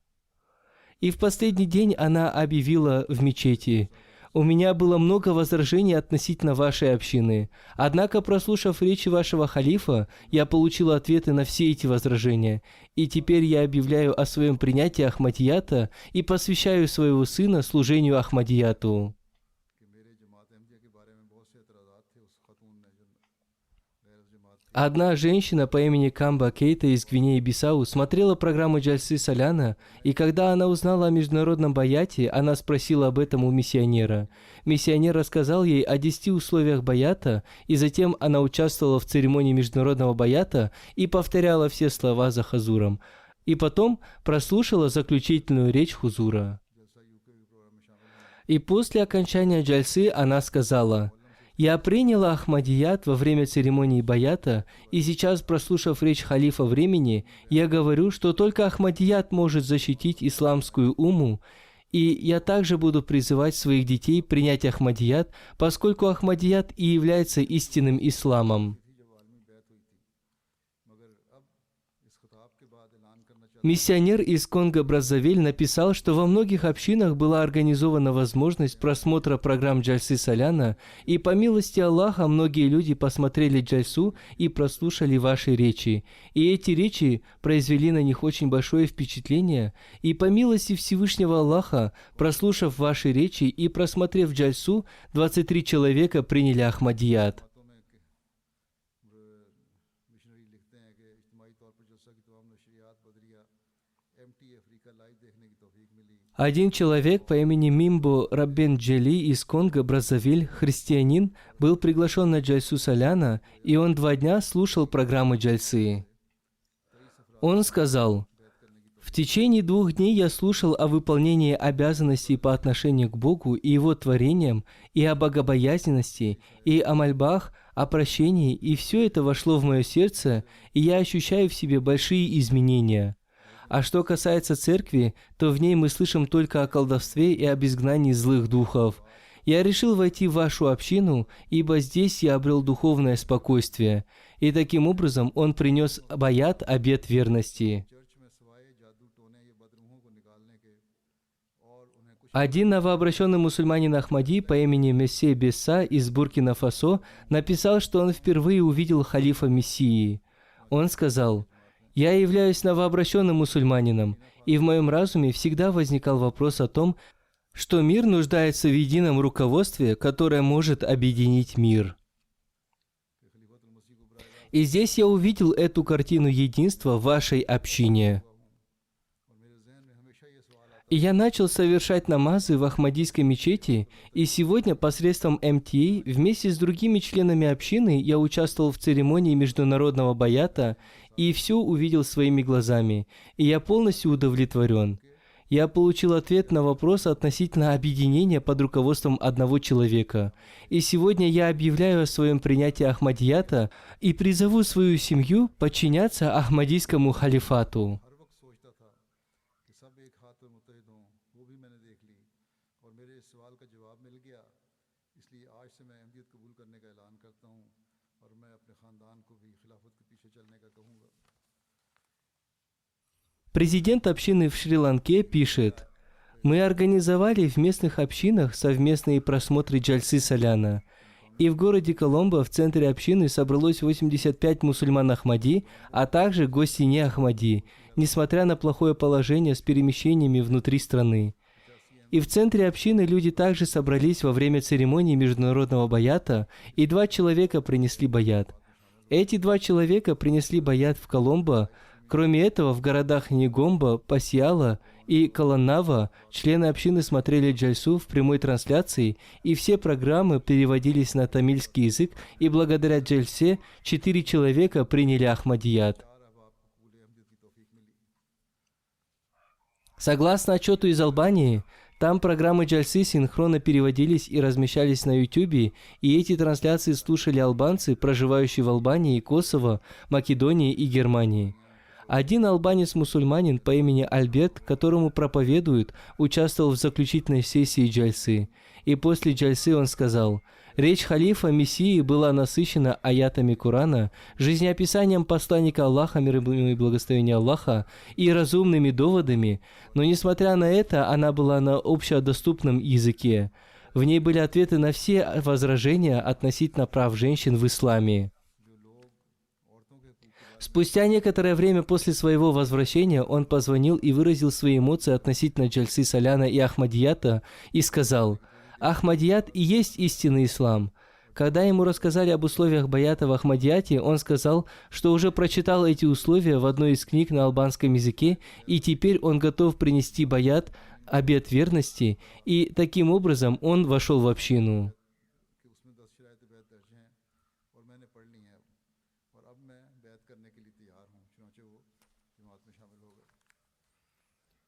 И в последний день она объявила в мечети: «У меня было много возражений относительно вашей общины. Однако, прослушав речи вашего халифа, я получила ответы на все эти возражения. И теперь я объявляю о своем принятии Ахмадията и посвящаю своего сына служению Ахмадияту». Одна женщина по имени Камба Кейта из Гвинеи-Бисау смотрела программу Джальсы Соляна, и когда она узнала о международном баяте, она спросила об этом у миссионера. Миссионер рассказал ей о 10 условиях баята, и затем она участвовала в церемонии международного баята и повторяла все слова за Хазуром. И потом прослушала заключительную речь Хузура. И после окончания Джальсы она сказала: «Я приняла Ахмадият во время церемонии баята, и сейчас, прослушав речь халифа времени, я говорю, что только Ахмадият может защитить исламскую умму, и я также буду призывать своих детей принять Ахмадият, поскольку Ахмадият и является истинным исламом». Миссионер из Конго-Браззавиль написал, что во многих общинах была организована возможность просмотра программ Джальсы Соляна, и по милости Аллаха многие люди посмотрели Джальсу и прослушали ваши речи. И эти речи произвели на них очень большое впечатление, и по милости Всевышнего Аллаха, прослушав ваши речи и просмотрев Джальсу, 23 человека приняли Ахмадият. Один человек по имени Мимбо Раббен Джели из Конго-Браззавиль, христианин, был приглашен на Джальсу Соляна, и он 2 дня слушал программы Джальсы. Он сказал: «В течение 2 дней я слушал о выполнении обязанностей по отношению к Богу и Его творениям, и о богобоязненности, и о мольбах, о прощении, и все это вошло в мое сердце, и я ощущаю в себе большие изменения. А что касается церкви, то в ней мы слышим только о колдовстве и об изгнании злых духов. Я решил войти в вашу общину, ибо здесь я обрел духовное спокойствие». И таким образом он принес баят, обет верности. Один новообращенный мусульманин Ахмади по имени Мессе Бесса из Буркина-Фасо написал, что он впервые увидел халифа Мессии. Он сказал: «Я являюсь новообращенным мусульманином, и в моем разуме всегда возникал вопрос о том, что мир нуждается в едином руководстве, которое может объединить мир. И здесь я увидел эту картину единства в вашей общине. И я начал совершать намазы в Ахмадийской мечети, и сегодня посредством МТА вместе с другими членами общины я участвовал в церемонии международного баята и все увидел своими глазами, и я полностью удовлетворен. Я получил ответ на вопрос относительно объединения под руководством одного человека. И сегодня я объявляю о своем принятии Ахмадията и призову свою семью подчиняться Ахмадийскому халифату». Президент общины в Шри-Ланке пишет: «Мы организовали в местных общинах совместные просмотры Джальсы Соляна. И в городе Коломбо в центре общины собралось 85 мусульман Ахмади, а также гости не Ахмади, несмотря на плохое положение с перемещениями внутри страны. И в центре общины люди также собрались во время церемонии международного баята, и 2 человека принесли баят. Эти 2 человека принесли баят в Коломбо. Кроме этого, в городах Нигомбо, Пасьяла и Каланава члены общины смотрели джальсу в прямой трансляции, и все программы переводились на тамильский язык, и благодаря джальсе 4 человека приняли Ахмадият. Согласно отчету из Албании, там программы джальсы синхронно переводились и размещались на YouTube, и эти трансляции слушали албанцы, проживающие в Албании, Косово, Македонии и Германии. Один албанец-мусульманин по имени Альберт, которому проповедуют, участвовал в заключительной сессии джальсы. И после джальсы он сказал: «Речь халифа Мессии была насыщена аятами Корана, жизнеописанием посланника Аллаха, мир ему и благословение Аллаха, и разумными доводами, но несмотря на это, она была на общедоступном языке. В ней были ответы на все возражения относительно прав женщин в исламе». Спустя некоторое время после своего возвращения он позвонил и выразил свои эмоции относительно джальсы Соляна и Ахмадията и сказал: «Ахмадият и есть истинный ислам». Когда ему рассказали об условиях баята в Ахмадияте, он сказал, что уже прочитал эти условия в одной из книг на албанском языке, и теперь он готов принести баят, обет верности, и таким образом он вошел в общину.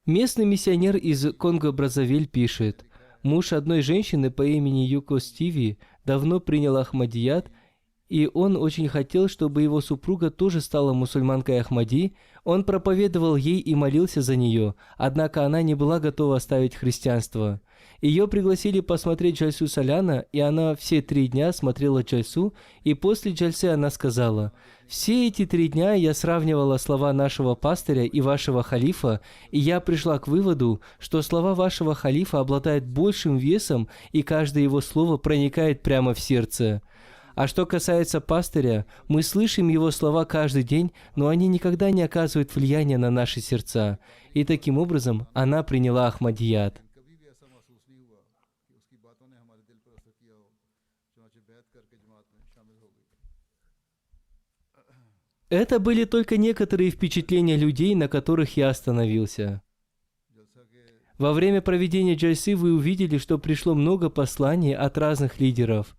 Местный миссионер из Конго-Бразавиль пишет: «Муж одной женщины по имени Юко Стиви давно принял Ахмадият, и он очень хотел, чтобы его супруга тоже стала мусульманкой Ахмади. Он проповедовал ей и молился за нее, однако она не была готова оставить христианство. Ее пригласили посмотреть джальсу Соляна, и она все 3 дня смотрела джальсу, и после джальсы она сказала: «Все эти 3 дня я сравнивала слова нашего пастыря и вашего халифа, и я пришла к выводу, что слова вашего халифа обладают большим весом, и каждое его слово проникает прямо в сердце. А что касается пастыря, мы слышим его слова каждый день, но они никогда не оказывают влияния на наши сердца». И таким образом она приняла Ахмадият. Это были только некоторые впечатления людей, на которых я остановился. Во время проведения джальсы вы увидели, что пришло много посланий от разных лидеров.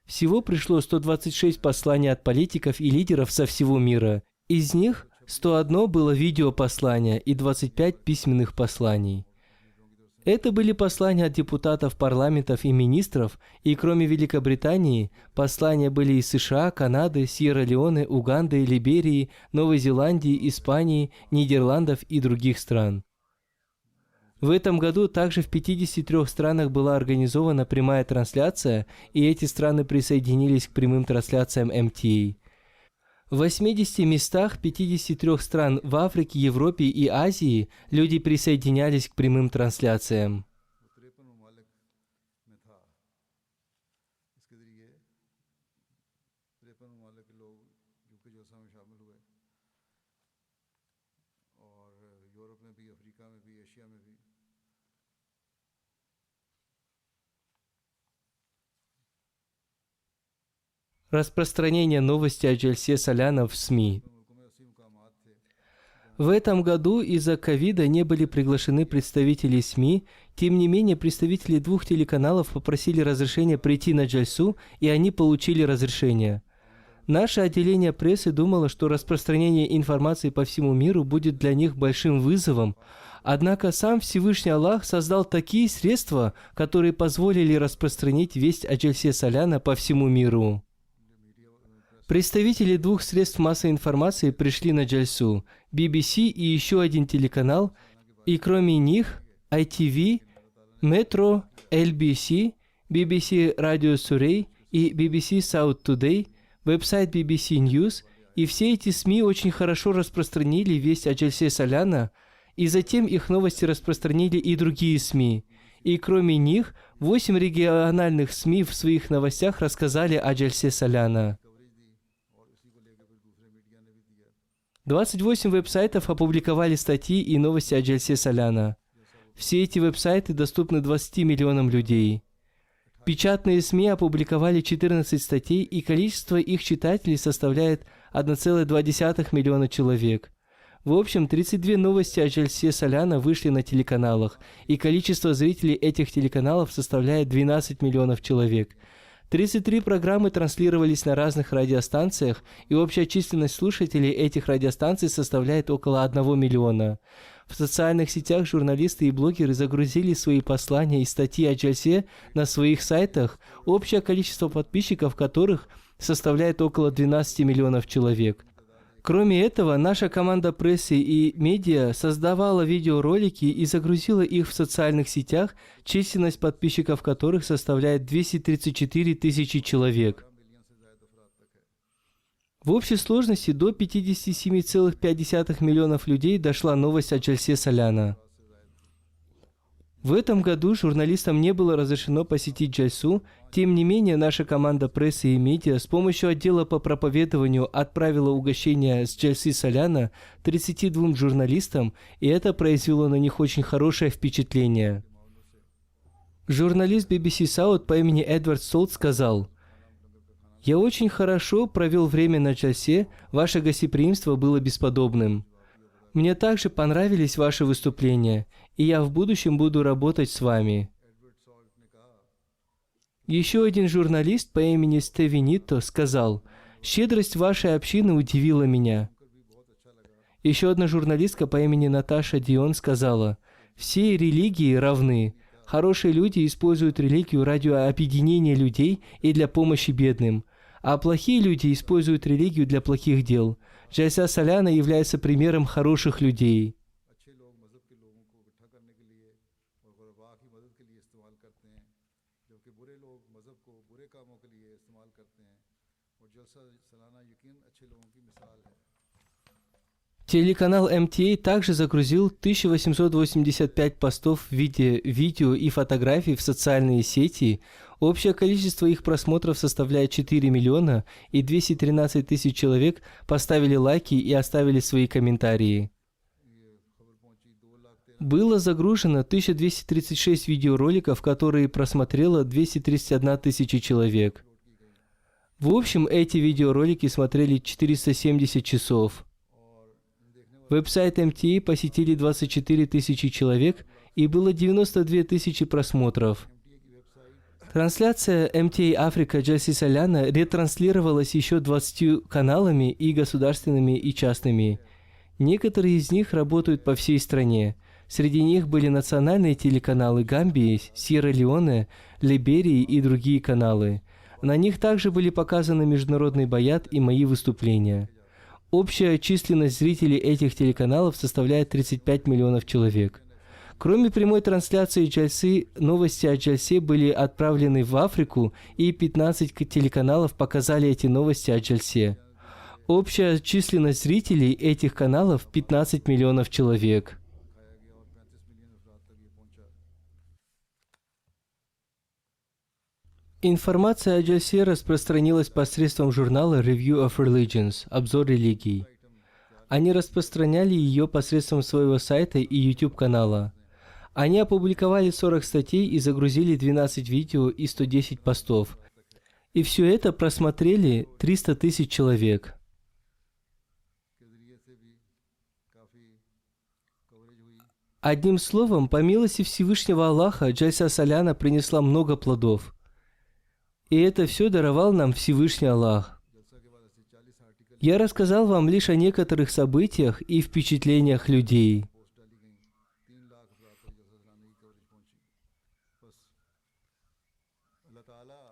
Всего пришло 126 посланий от политиков и лидеров со всего мира. Из них 101 было видеопослание и 25 письменных посланий. Это были послания от депутатов парламентов и министров, и кроме Великобритании, послания были из США, Канады, Сьерра-Леоне, Уганды, Либерии, Новой Зеландии, Испании, Нидерландов и других стран. В этом году также в 53 странах была организована прямая трансляция, и эти страны присоединились к прямым трансляциям МТА. В 80 местах 53 стран в Африке, Европе и Азии люди присоединялись к прямым трансляциям. Распространение новости о джальсе Соляна в СМИ. В этом году из-за ковида не были приглашены представители СМИ, тем не менее представители 2 телеканалов попросили разрешения прийти на джальсу, и они получили разрешение. Наше отделение прессы думало, что распространение информации по всему миру будет для них большим вызовом, однако сам Всевышний Аллах создал такие средства, которые позволили распространить весть о джальсе Соляна по всему миру. Представители 2 средств массовой информации пришли на джальсу – BBC и еще один телеканал, и кроме них ITV, Metro, LBC, BBC Radio Surrey и BBC South Today, веб-сайт BBC News, и все эти СМИ очень хорошо распространили весть о джальсе Соляна, и затем их новости распространили и другие СМИ. И кроме них, 8 региональных СМИ в своих новостях рассказали о джальсе Соляна. 28 веб-сайтов опубликовали статьи и новости о джальсе Соляна. Все эти веб-сайты доступны 20 миллионам людей. Печатные СМИ опубликовали 14 статей, и количество их читателей составляет 1,2 миллиона человек. В общем, 32 новости о Джальсе Соляна вышли на телеканалах, и количество зрителей этих телеканалов составляет 12 миллионов человек. 33 программы транслировались на разных радиостанциях, и общая численность слушателей этих радиостанций составляет около 1 миллиона. В социальных сетях журналисты и блогеры загрузили свои послания и статьи о Джальсе на своих сайтах, общее количество подписчиков которых составляет около 12 миллионов человек. Кроме этого, наша команда прессы и медиа создавала видеоролики и загрузила их в социальных сетях, численность подписчиков которых составляет 234 тысячи человек. В общей сложности до 57,5 миллионов людей дошла новость о Джальсе Соляна. В этом году журналистам не было разрешено посетить Джальсу, тем не менее наша команда прессы и медиа с помощью отдела по проповедованию отправила угощение с Джальсы Соляна 32 журналистам, и это произвело на них очень хорошее впечатление. Журналист BBC South по имени Эдвард Солт сказал: «Я очень хорошо провел время на Джальсе, ваше гостеприимство было бесподобным. Мне также понравились ваши выступления, и я в будущем буду работать с вами». Еще один журналист по имени Стеви Нитто сказал: «Щедрость вашей общины удивила меня». Еще одна журналистка по имени Наташа Дион сказала: «Все религии равны. Хорошие люди используют религию ради объединения людей и для помощи бедным, а плохие люди используют религию для плохих дел. Джальса Соляна является примером хороших людей». Телеканал MTA также загрузил 1885 постов в виде видео и фотографий в социальные сети. Общее количество их просмотров составляет 4 миллиона, и 213 тысяч человек поставили лайки и оставили свои комментарии. Было загружено 1236 видеороликов, которые просмотрело 231 тысяча человек. В общем, эти видеоролики смотрели 470 часов. Веб-сайт MTA посетили 24 тысячи человек, и было 92 тысячи просмотров. Трансляция MTA Африка Джальсы Соляна ретранслировалась еще 20 каналами и государственными, и частными. Некоторые из них работают по всей стране. Среди них были национальные телеканалы Гамбии, Сьерра-Леоне, Либерии и другие каналы. На них также были показаны международный баят и мои выступления. Общая численность зрителей этих телеканалов составляет 35 миллионов человек. Кроме прямой трансляции Джальсы, новости о Джальсе были отправлены в Африку, и 15 телеканалов показали эти новости о Джальсе. Общая численность зрителей этих каналов – 15 миллионов человек. Информация о Джальсе распространилась посредством журнала Review of Religions, обзор религий. Они распространяли ее посредством своего сайта и YouTube-канала. Они опубликовали 40 статей и загрузили 12 видео и 110 постов. И все это просмотрели 300 тысяч человек. Одним словом, по милости Всевышнего Аллаха, Джальса Соляна принесла много плодов. И это все даровал нам Всевышний Аллах. Я рассказал вам лишь о некоторых событиях и впечатлениях людей.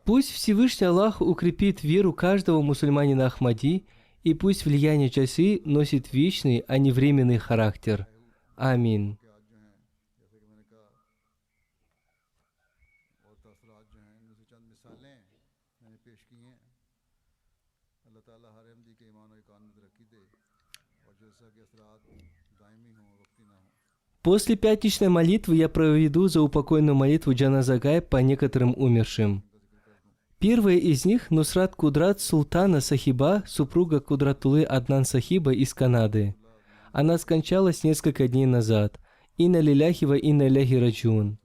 Пусть Всевышний Аллах укрепит веру каждого мусульманина Ахмади, и пусть влияние Джальсы носит вечный, а не временный характер. Амин. После пятничной молитвы я проведу заупокойную молитву Джаназа Гайб по некоторым умершим. Первая из них – Нусрат Кудрат Султана Сахиба, супруга Кудратулы Аднан Сахиба из Канады. Она скончалась несколько дней назад. Инна лиляхи ва инна иляхи раджиун.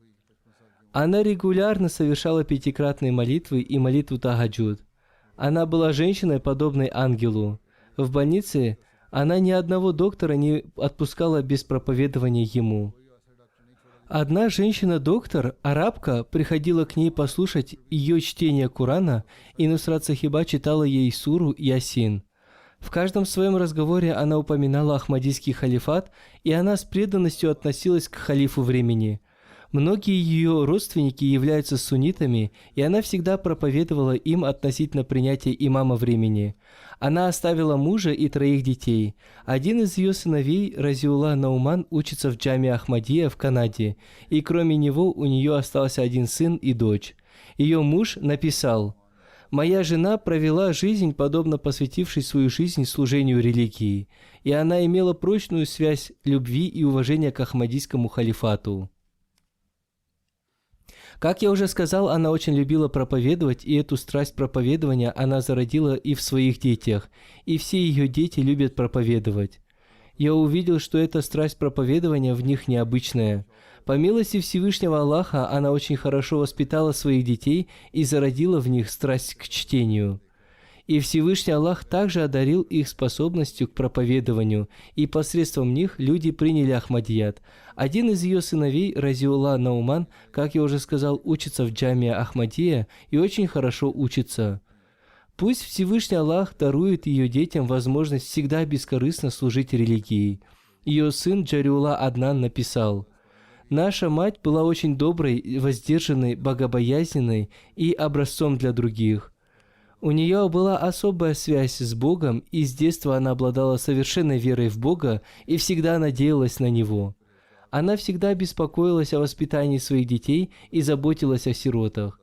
Она регулярно совершала пятикратные молитвы и молитву тахаджуд. Она была женщиной, подобной ангелу. В больнице она ни одного доктора не отпускала без проповедования ему. Одна женщина-доктор, арабка, приходила к ней послушать ее чтение Корана, и Нусрат Сахиба читала ей суру Ясин. В каждом своем разговоре она упоминала Ахмадийский халифат, и она с преданностью относилась к халифу времени. Многие ее родственники являются суннитами, и она всегда проповедовала им относительно принятия имама времени. Она оставила мужа и 3 детей. Один из ее сыновей, Разиулла Науман, учится в джаме Ахмадия в Канаде, и кроме него у нее остался 1 сын и дочь. Ее муж написал: «Моя жена провела жизнь, подобно посвятившей свою жизнь служению религии, и она имела прочную связь любви и уважения к Ахмадийскому халифату». Как я уже сказал, она очень любила проповедовать, и эту страсть проповедования она зародила и в своих детях, и все ее дети любят проповедовать. Я увидел, что эта страсть проповедования в них необычная. По милости Всевышнего Аллаха, она очень хорошо воспитала своих детей и зародила в них страсть к чтению. И Всевышний Аллах также одарил их способностью к проповедованию, и посредством них люди приняли Ахмадият. Один из ее сыновей, Разиулла Науман, как я уже сказал, учится в джаме Ахмадия и очень хорошо учится. Пусть Всевышний Аллах дарует ее детям возможность всегда бескорыстно служить религии. Ее сын Джариулла Аднан написал: «Наша мать была очень доброй, воздержанной, богобоязненной и образцом для других. У нее была особая связь с Богом, и с детства она обладала совершенной верой в Бога и всегда надеялась на Него. Она всегда беспокоилась о воспитании своих детей и заботилась о сиротах.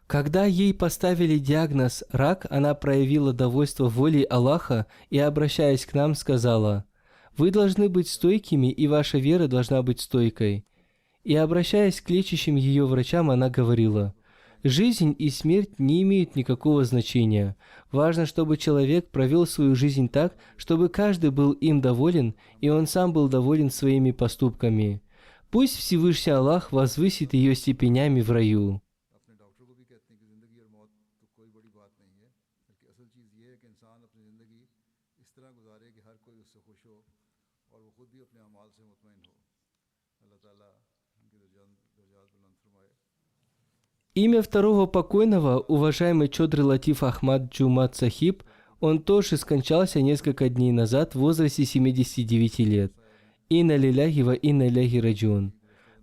Когда ей поставили диагноз «рак», она проявила довольство волей Аллаха и, обращаясь к нам, сказала: «Вы должны быть стойкими, и ваша вера должна быть стойкой». И, обращаясь к лечащим ее врачам, она говорила: «Жизнь и смерть не имеют никакого значения. Важно, чтобы человек провел свою жизнь так, чтобы каждый был им доволен, и он сам был доволен своими поступками. Пусть Всевышний Аллах возвысит ее степенями в раю». Имя второго покойного, уважаемый Чодри Латиф Ахмад Джумат Сахиб, он тоже скончался несколько дней назад в возрасте 79 лет. Инна лиляхи ва инна иляхи раджиун.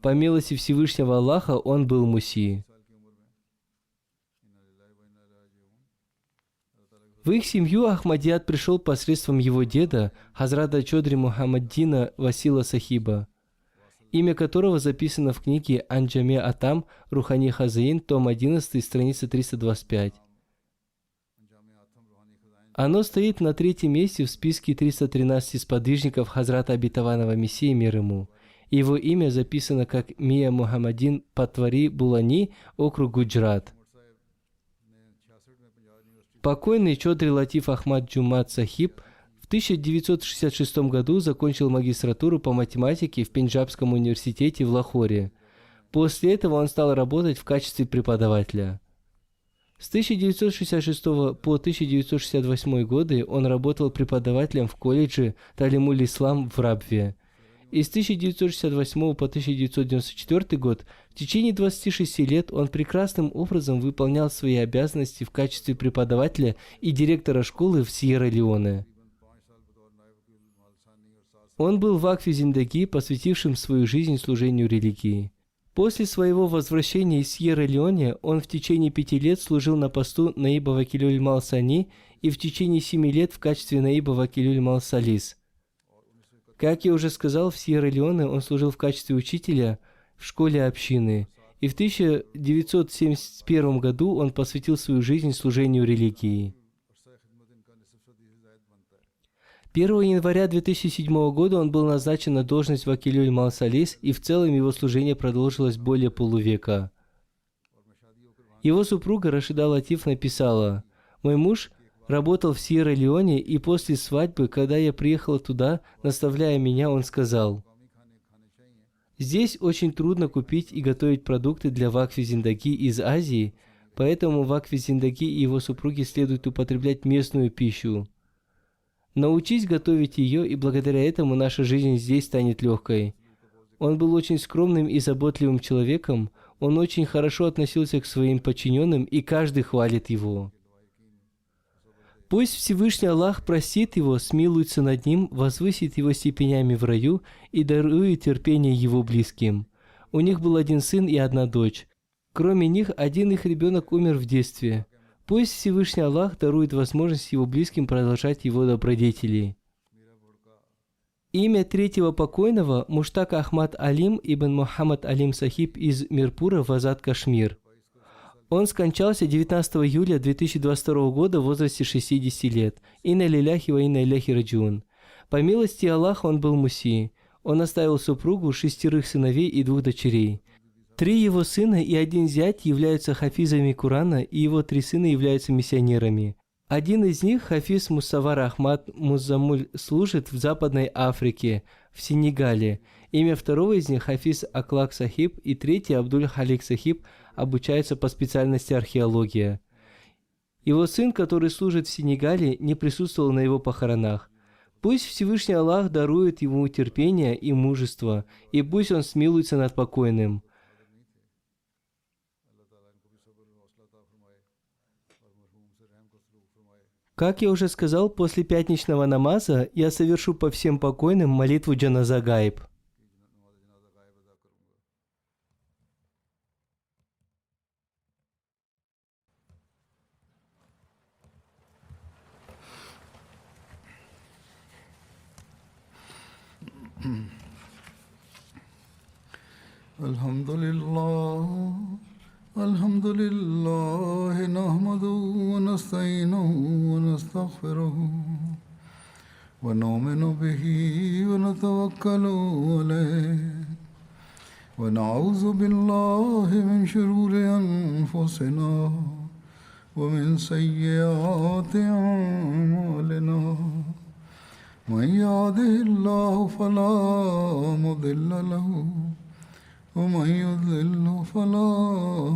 По милости Всевышнего Аллаха он был муси. В их семью Ахмадият пришел посредством его деда, Хазрата Чодри Мухаммаддина Васила Сахиба, имя которого записано в книге Анджаме Атам Рухани Хазаин, том 11, страница 325. Оно стоит на 3-м месте в списке 313 сподвижников Хазрата Обетованного Мессии, мир ему. Его имя записано как Мия Мухаммадин Патвари Булани, округ Гуджрат. Покойный Чодри Латиф Ахмад Джумат Сахиб в 1966 году закончил магистратуру по математике в Пенджабском университете в Лахоре. После этого он стал работать в качестве преподавателя. С 1966 по 1968 годы он работал преподавателем в колледже Талимуль-Ислам в Рабве. И с 1968 по 1994 год, в течение 26 лет, он прекрасным образом выполнял свои обязанности в качестве преподавателя и директора школы в Сьерра-Леоне. Он был вакфе зиндаги, посвятившим свою жизнь служению религии. После своего возвращения из Сьерра-Леоне он в течение 5 лет служил на посту наиба Вакилюль Мал-Сани и в течение 7 лет в качестве наиба Вакилюль Мал-Салис. Как я уже сказал, в Сьерра-Леоне он служил в качестве учителя в школе общины, и в 1971 году он посвятил свою жизнь служению религии. 1 января 2007 года он был назначен на должность Вакилюль Мал-Салис, и в целом его служение продолжилось более полувека. Его супруга Рашида Латиф написала: «Мой муж работал в Сьерра-Леоне, и после свадьбы, когда я приехала туда, наставляя меня, он сказал: Здесь очень трудно купить и готовить продукты для Вакфи Зиндаги из Азии, поэтому Вакфи Зиндаги и его супруге следует употреблять местную пищу. Научись готовить ее, и благодаря этому наша жизнь здесь станет легкой. Он был очень скромным и заботливым человеком, он очень хорошо относился к своим подчиненным, и каждый хвалит его. Пусть Всевышний Аллах простит его, смилуется над ним, возвысит его степенями в раю и дарует терпение его близким. У них был один сын и одна дочь. Кроме них, один их ребенок умер в детстве. Пусть Всевышний Аллах дарует возможность его близким продолжать его добродетели. Имя третьего покойного – Муштак Ахмад Алим ибн Мухаммад Алим Сахиб из Мирпура в Азад Кашмир. Он скончался 19 июля 2022 года в возрасте 60 лет. Инна лиляхи ва инна иляхи раджиун. По милости Аллаха он был муси. Он оставил супругу, 6 сыновей и 2 дочерей. 3 его сына и 1 зять являются хафизами Корана, и его 3 сына являются миссионерами. Один из них, хафиз Муссавар Ахмад Муззамуль, служит в Западной Африке, в Сенегале. Имя второго из них хафиз Аклак Сахиб, и третий Абдуль Халик Сахиб обучается по специальности археология. Его сын, который служит в Сенегале, не присутствовал на его похоронах. Пусть Всевышний Аллах дарует ему терпение и мужество, и пусть он смилуется над покойным. Как я уже сказал, после пятничного намаза я совершу по всем покойным молитву Джаназа Гайб. الحمد لله نحمده ونستعينه ونستغفره ونؤمن به ونتوكل عليه ونعوذ بالله من شرور أنفسنا ومن سيئات أعمالنا من يهده الله فلا مضل له ومن يضلل فلا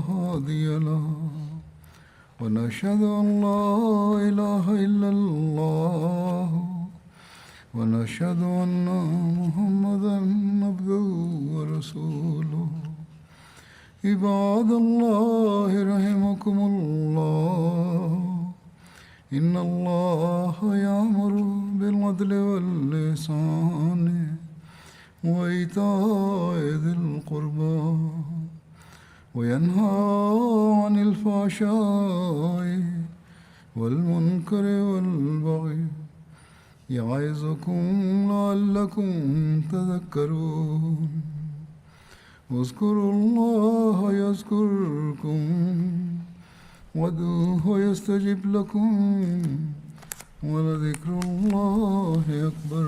هادي له ونشهد أن لا إله إلا الله ونشهد أن محمدا عبده ورسوله عباد الله رحمكم الله إن الله يأمر بالعدل والإحسان وإيتاء ذي القربى وينهى عن الفحشاء والمنكر والبغي يعظكم لعلكم تذكرون اذكروا الله يذكركم وادعوه يستجب لكم ولذكر الله أكبر